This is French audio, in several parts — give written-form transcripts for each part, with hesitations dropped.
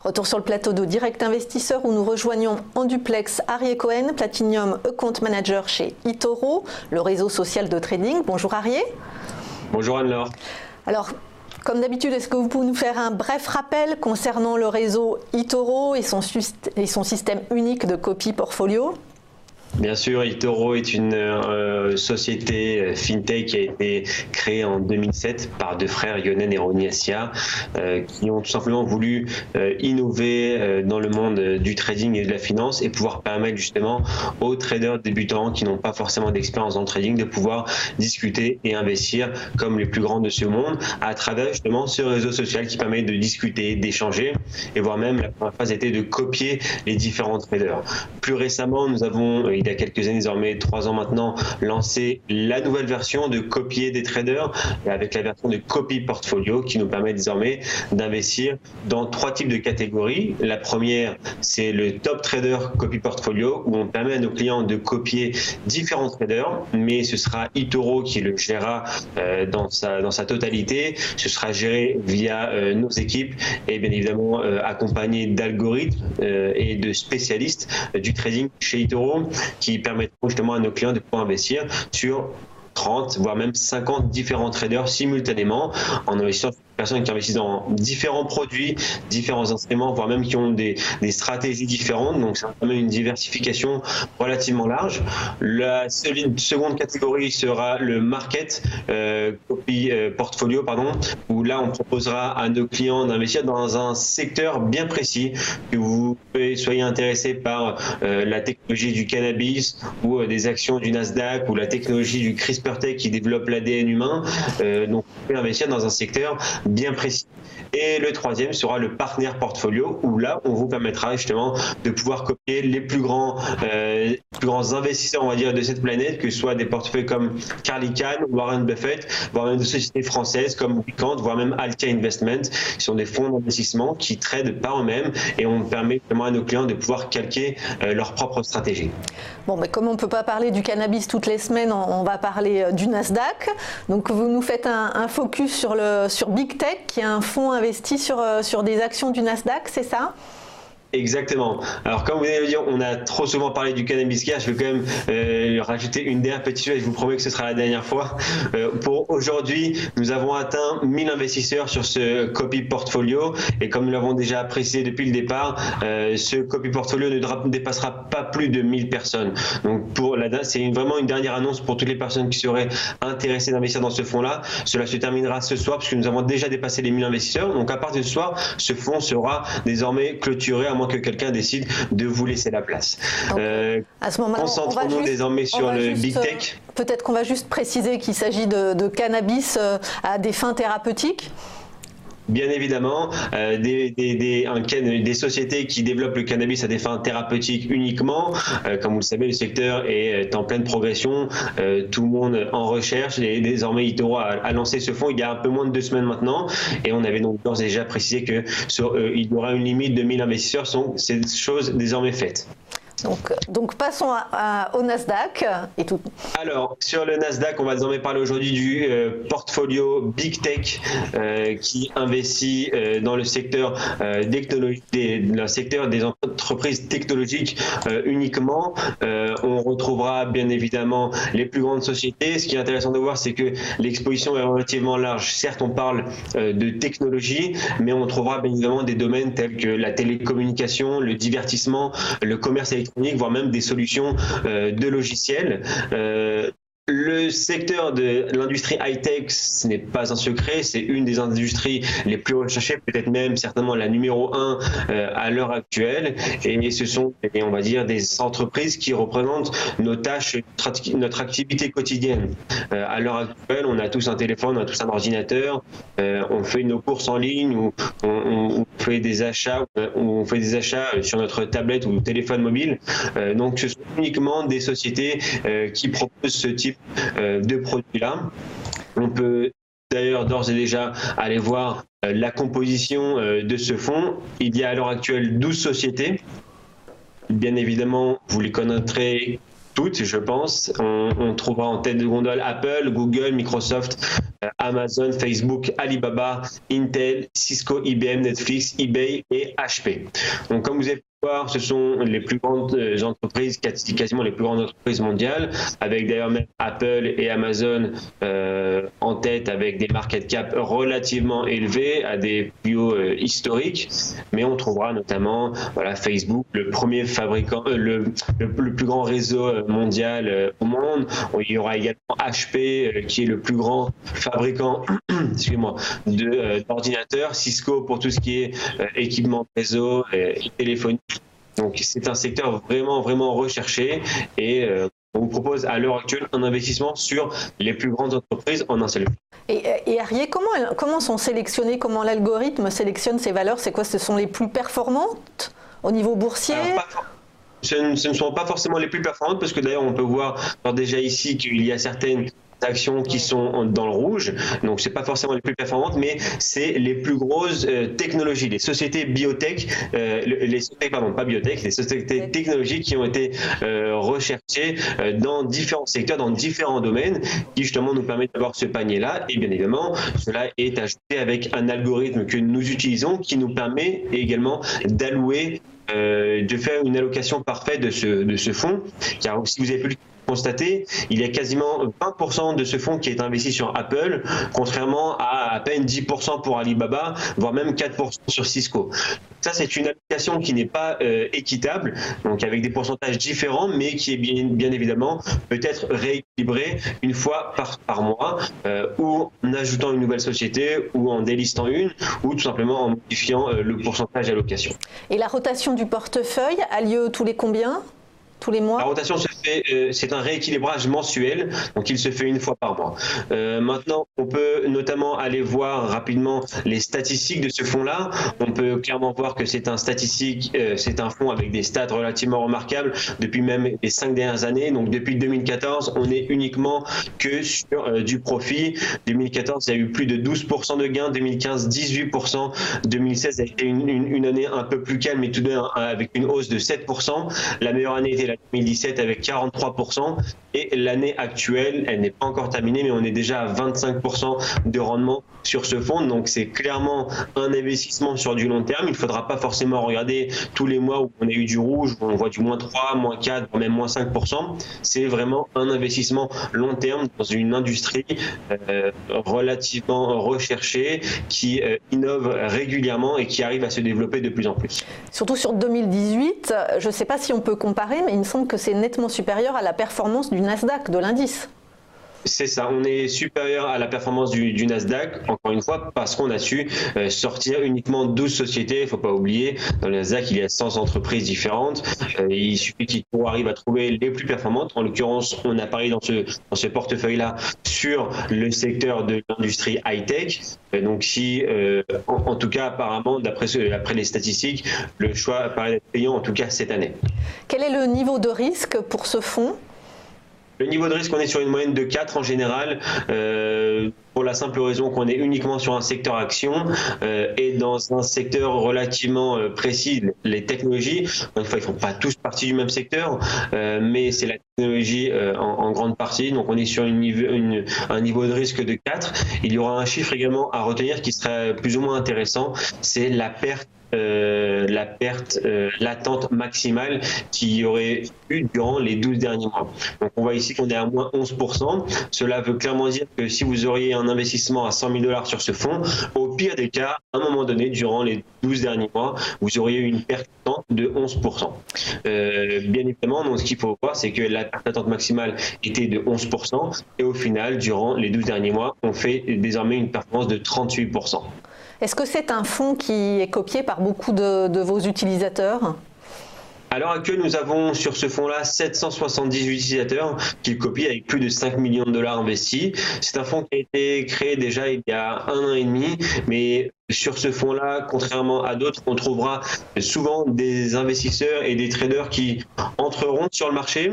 Retour sur le plateau de Direct Investisseur où nous rejoignons en duplex Arié Cohen, Platinum Account Manager chez eToro, le réseau social de trading. Bonjour Arié. Bonjour Anne-Laure. Alors, comme d'habitude, est-ce que vous pouvez nous faire un bref rappel concernant le réseau eToro et son système unique de copie portfolio ? Bien sûr, eToro est une société fintech qui a été créée en 2007 par deux frères, Yonen et Roni Assia, qui ont tout simplement voulu innover dans le monde du trading et de la finance et pouvoir permettre justement aux traders débutants qui n'ont pas forcément d'expérience dans le trading de pouvoir discuter et investir comme les plus grands de ce monde à travers justement ce réseau social qui permet de discuter, d'échanger et voire même la première phase était de copier les différents traders. Plus récemment, nous avons il y a quelques années, désormais 3 ans maintenant, lancé la nouvelle version de copier des traders avec la version de copie portfolio qui nous permet désormais d'investir dans 3 types de catégories. La première, c'est le top trader copie portfolio où on permet à nos clients de copier différents traders, mais ce sera eToro qui le gérera dans sa totalité. Ce sera géré via nos équipes et bien évidemment accompagné d'algorithmes et de spécialistes du trading chez eToro qui permettront justement à nos clients de pouvoir investir sur 30 voire même 50 différents traders simultanément en investissant sur des personnes qui investissent dans différents produits, différents instruments, voire même qui ont des stratégies différentes. Donc c'est quand même une diversification relativement large. La seconde catégorie sera le market copy portfolio, où là on proposera à nos clients d'investir dans un secteur bien précis, que vous soyez intéressé par la technologie du cannabis ou des actions du Nasdaq ou la technologie du CRISPR-Tech qui développe l'ADN humain. Donc vous pouvez investir dans un secteur bien précis. Et le troisième sera le partenaire portfolio où là on vous permettra justement de pouvoir copier les plus grands investisseurs on va dire de cette planète, que ce soit des portefeuilles comme Carly Kahn, Warren Buffett, voire même des sociétés françaises comme Wicant, voire même Altia Investment, qui sont des fonds d'investissement qui tradent par eux-mêmes et on permet justement à nos clients de pouvoir calquer leur propre stratégie. Bon, mais comme on ne peut pas parler du cannabis toutes les semaines, on va parler du Nasdaq. Donc vous nous faites un focus sur Big Tech, qui est un fonds investi sur des actions du Nasdaq, c'est ça ? Exactement. Alors comme vous venez de le dire, on a trop souvent parlé du cannabis car je vais quand même rajouter une dernière petite chose et je vous promets que ce sera la dernière fois. Pour aujourd'hui, nous avons atteint 1000 investisseurs sur ce copy portfolio et comme nous l'avons déjà apprécié depuis le départ, ce copy portfolio ne dépassera pas plus de 1000 personnes. Donc c'est vraiment une dernière annonce pour toutes les personnes qui seraient intéressées d'investir dans ce fonds-là. Cela se terminera ce soir puisque nous avons déjà dépassé les 1000 investisseurs. Donc à partir de ce soir, ce fonds sera désormais clôturé à moins que quelqu'un décide de vous laisser la place. À ce moment-là, concentrons-nous désormais sur le Big Tech. Peut-être qu'on va juste préciser qu'il s'agit de cannabis à des fins thérapeutiques. Bien évidemment, des sociétés qui développent le cannabis à des fins thérapeutiques uniquement. Comme vous le savez, le secteur est en pleine progression. Tout le monde en recherche et désormais eToro a lancé ce fonds il y a un peu moins de 2 semaines maintenant. Et on avait donc d'ores et déjà précisé qu'il y aura une limite de 1000 investisseurs. C'est des choses désormais faites. Donc passons au Nasdaq et tout. Alors sur le Nasdaq, on va désormais parler aujourd'hui du portfolio Big Tech qui investit dans le secteur des entreprises technologiques uniquement. On retrouvera bien évidemment les plus grandes sociétés. Ce qui est intéressant de voir, c'est que l'exposition est relativement large. Certes, on parle de technologie, mais on trouvera bien évidemment des domaines tels que la télécommunication, le divertissement, le commerce électronique, voire même des solutions de logiciels. Le secteur de l'industrie high-tech, ce n'est pas un secret, c'est une des industries les plus recherchées, peut-être même certainement la numéro 1 à l'heure actuelle. Et ce sont, on va dire, des entreprises qui représentent nos tâches, notre activité quotidienne. À l'heure actuelle, on a tous un téléphone, on a tous un ordinateur, on fait nos courses en ligne, ou on fait des achats, sur notre tablette ou téléphone mobile. Donc ce sont uniquement des sociétés qui proposent ce type de produits-là. On peut d'ailleurs d'ores et déjà aller voir la composition de ce fonds. Il y a à l'heure actuelle 12 sociétés. Bien évidemment, vous les connaîtrez toutes, je pense. On trouvera en tête de gondole Apple, Google, Microsoft, Amazon, Facebook, Alibaba, Intel, Cisco, IBM, Netflix, eBay et HP. Donc, comme vous avez pu voir, ce sont les plus grandes entreprises, quasiment les plus grandes entreprises mondiales, avec d'ailleurs même Apple et Amazon en tête, avec des market cap relativement élevés à des plus hauts historiques. Mais on trouvera notamment Facebook, le premier fabricant, le plus grand réseau mondial au monde. Il y aura également HP qui est le plus grand fabricant excusez-moi, d'ordinateurs, Cisco pour tout ce qui est équipement de réseau et téléphonie. Donc c'est un secteur vraiment, vraiment recherché et on vous propose à l'heure actuelle un investissement sur les plus grandes entreprises en un seul. Et Arieh, comment sont sélectionnées, comment l'algorithme sélectionne ces valeurs? C'est quoi? Ce sont les plus performantes au niveau boursier? Ce ne sont pas forcément les plus performantes parce que d'ailleurs on peut voir déjà ici qu'il y a certaines actions qui sont dans le rouge, donc c'est pas forcément les plus performantes, mais c'est les plus grosses technologies, les sociétés biotech, les sociétés technologiques qui ont été recherchées dans différents secteurs, dans différents domaines, qui justement nous permettent d'avoir ce panier-là. Et bien évidemment, cela est ajouté avec un algorithme que nous utilisons qui nous permet également d'allouer, de faire une allocation parfaite de ce fonds, car si vous avez pu constater, il y a quasiment 20% de ce fonds qui est investi sur Apple, contrairement à peine 10% pour Alibaba, voire même 4% sur Cisco. Ça, c'est une allocation qui n'est pas équitable, donc avec des pourcentages différents, mais qui est bien évidemment peut-être rééquilibrée une fois par mois, ou en ajoutant une nouvelle société, ou en délistant une, ou tout simplement en modifiant le pourcentage d'allocation. Et la rotation du portefeuille a lieu tous les combien ? Tous les mois? La rotation se fait, c'est un rééquilibrage mensuel, donc il se fait une fois par mois. Maintenant, on peut notamment aller voir rapidement les statistiques de ce fonds-là. On peut clairement voir que c'est un fonds avec des stats relativement remarquables depuis même les 5 dernières années. Donc depuis 2014, on est uniquement que sur du profit. 2014, il y a eu plus de 12% de gains. 2015, 18%. 2016 a été une année un peu plus calme, mais tout de même avec une hausse de 7%. La meilleure année était la 2017 avec 43%, et l'année actuelle, elle n'est pas encore terminée, mais on est déjà à 25% de rendement sur ce fonds. Donc c'est clairement un investissement sur du long terme. Il ne faudra pas forcément regarder tous les mois où on a eu du rouge, où on voit du moins 3, moins 4, voire même moins 5%. C'est vraiment un investissement long terme dans une industrie relativement recherchée, qui innove régulièrement et qui arrive à se développer de plus en plus. Surtout sur 2018, je ne sais pas si on peut comparer, mais il me semble que c'est nettement supérieur à la performance du Nasdaq, de l'indice. C'est ça, on est supérieur à la performance du Nasdaq, encore une fois, parce qu'on a su sortir uniquement 12 sociétés. Il ne faut pas oublier, dans le Nasdaq, il y a 100 entreprises différentes. Il suffit qu'on arrive à trouver les plus performantes. En l'occurrence, on a parié dans ce portefeuille-là sur le secteur de l'industrie high-tech. Donc si, en tout cas, apparemment, d'après les statistiques, le choix paraît être payant, en tout cas cette année. Quel est le niveau de risque pour ce fonds ? Le niveau de risque, on est sur une moyenne de 4 en général, pour la simple raison qu'on est uniquement sur un secteur action et dans un secteur relativement précis, les technologies. Une fois, ils ne font pas tous partie du même secteur, mais c'est la technologie en grande partie. Donc on est sur un niveau de risque de 4. Il y aura un chiffre également à retenir qui serait plus ou moins intéressant, c'est la perte latente maximale qu'il y aurait eu durant les 12 derniers mois. Donc on voit ici qu'on est à moins 11%. Cela veut clairement dire que si vous auriez un investissement à 100 000 $ sur ce fonds, au pire des cas, à un moment donné, durant les 12 derniers mois, vous auriez eu une perte latente de 11%. Bien évidemment, donc, ce qu'il faut voir, c'est que la perte latente maximale était de 11%, et au final, durant les 12 derniers mois, on fait désormais une performance de 38%. Est-ce que c'est un fonds qui est copié par beaucoup de vos utilisateurs ? À l'heure actuelle, nous avons sur ce fonds-là 778 utilisateurs qui le copient avec plus de 5 millions de $ investis. C'est un fonds qui a été créé déjà il y a 1 an et demi, mais sur ce fonds-là, contrairement à d'autres, on trouvera souvent des investisseurs et des traders qui entreront sur le marché.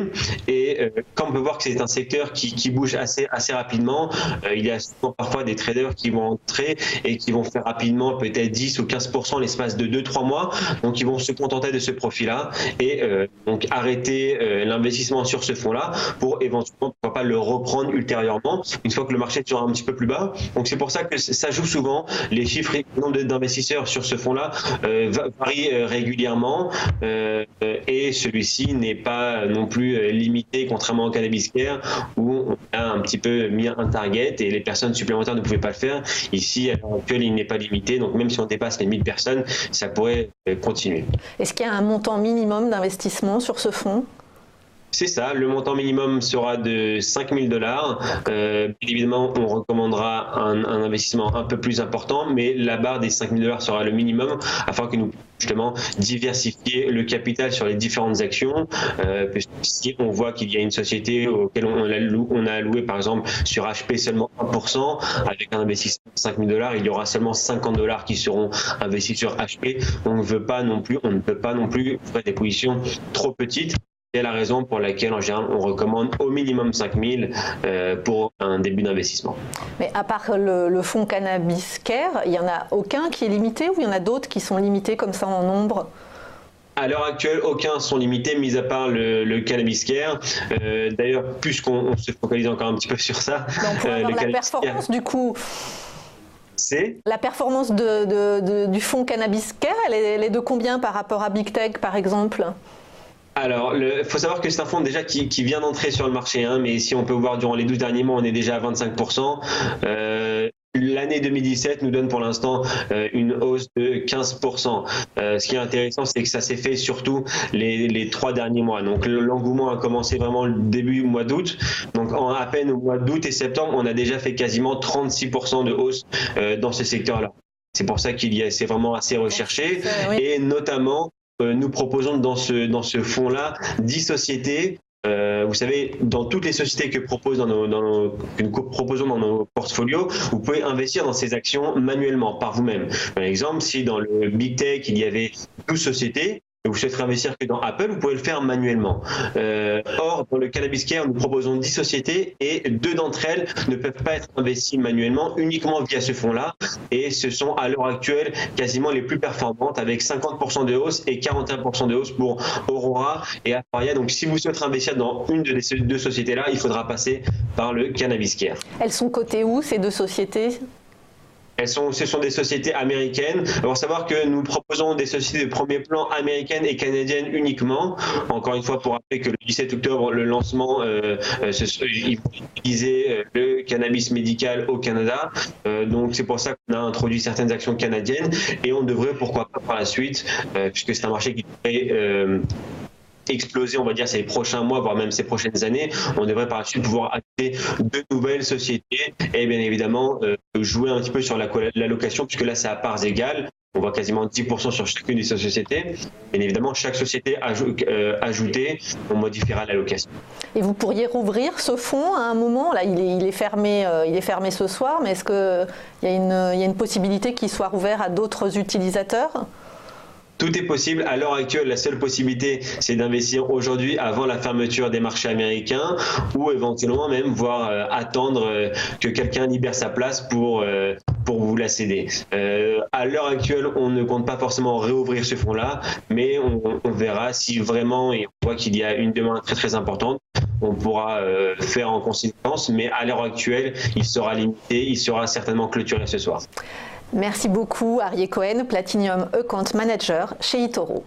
Et comme on peut voir que c'est un secteur qui bouge assez rapidement, il y a souvent parfois des traders qui vont entrer et qui vont faire rapidement peut-être 10 ou 15% l'espace de 2-3 mois. Donc ils vont se contenter de ce profit-là et donc arrêter l'investissement sur ce fonds-là pour éventuellement, pourquoi pas, le reprendre ultérieurement une fois que le marché sera un petit peu plus bas. Donc c'est pour ça que ça joue souvent. Les chiffres, le nombre d'investisseurs sur ce fonds-là varie régulièrement et celui-ci n'est pas non plus limité, contrairement au Cannabis Care où on a un petit peu mis un target et les personnes supplémentaires ne pouvaient pas le faire. Ici, à l'heure actuelle, il n'est pas limité, donc même si on dépasse les 1000 personnes, ça pourrait continuer. Est-ce qu'il y a un montant minimum d'investissement sur ce fonds ? C'est ça, le montant minimum sera de 5 000 $. Évidemment, on recommandera un investissement un peu plus important, mais la barre des 5 000 $ sera le minimum afin que nous justement diversifier le capital sur les différentes actions. Si on voit qu'il y a une société auquel on a alloué par exemple sur HP seulement 1%, avec un investissement de 5 000 $, il y aura seulement 50 $ qui seront investis sur HP. On ne peut pas non plus faire des positions trop petites. C'est la raison pour laquelle, en général, on recommande au minimum 5 000 pour un début d'investissement. Mais à part le fonds Cannabis Care, il n'y en a aucun qui est limité ou il y en a d'autres qui sont limités comme ça en nombre ? À l'heure actuelle, aucun sont limités, mis à part le Cannabis Care. D'ailleurs, puisqu'on se focalise encore un petit peu sur ça, on peut avoir la performance Care, du coup. La performance du fonds Cannabis Care, elle est de combien par rapport à Big Tech, par exemple ? Alors, il faut savoir que c'est un fonds déjà qui vient d'entrer sur le marché, mais si on peut voir durant les 12 derniers mois, on est déjà à 25%. L'année 2017 nous donne pour l'instant une hausse de 15%. Ce qui est intéressant, c'est que ça s'est fait surtout les 3 derniers mois. Donc l'engouement a commencé vraiment le début mois d'août. Donc en à peine au mois d'août et septembre, on a déjà fait quasiment 36% de hausse dans ce secteur-là. C'est pour ça c'est vraiment assez recherché. Oui. Et notamment, nous proposons dans ce fonds-là 10 sociétés. Vous savez, dans toutes les sociétés que nous proposons dans nos portfolios, vous pouvez investir dans ces actions manuellement, par vous-même. Par exemple, si dans le Big Tech, il y avait 12 sociétés, et vous souhaiterez investir que dans Apple, vous pouvez le faire manuellement. Or, dans le Cannabis Care, nous proposons 10 sociétés et 2 d'entre elles ne peuvent pas être investies manuellement, uniquement via ce fonds-là. Et ce sont à l'heure actuelle quasiment les plus performantes, avec 50% de hausse et 41% de hausse pour Aurora et Afaria. Donc, si vous souhaitez investir dans une de ces 2 sociétés-là, il faudra passer par le Cannabis Care. Elles sont cotées où, ces 2 sociétés ? Ce sont des sociétés américaines. Il faut savoir que nous proposons des sociétés de premier plan américaines et canadiennes uniquement. Encore une fois, pour rappeler que le 17 octobre, le lancement, ils vont utiliser le cannabis médical au Canada. Donc c'est pour ça qu'on a introduit certaines actions canadiennes et on devrait, pourquoi pas par la suite, puisque c'est un marché qui devrait exploser, on va dire, ces prochains mois, voire même ces prochaines années, on devrait par la suite pouvoir acheter de nouvelles sociétés et bien évidemment jouer un petit peu sur l'allocation, puisque là c'est à parts égales. On voit quasiment 10% sur chacune des sociétés. Bien évidemment, chaque société ajoutée, on modifiera l'allocation. Et vous pourriez rouvrir ce fonds à un moment ? Là, il est fermé ce soir, mais est-ce qu'il y a une possibilité qu'il soit rouvert à d'autres utilisateurs ? Tout est possible. À l'heure actuelle, la seule possibilité, c'est d'investir aujourd'hui avant la fermeture des marchés américains ou éventuellement même attendre que quelqu'un libère sa place pour vous la céder. À l'heure actuelle, on ne compte pas forcément réouvrir ce fonds-là, mais on verra si vraiment, et on voit qu'il y a une demande très très importante, on pourra faire en conséquence, mais à l'heure actuelle, il sera limité, il sera certainement clôturé ce soir. Merci beaucoup Aryeh Cohen, Platinum Account Manager chez eToro.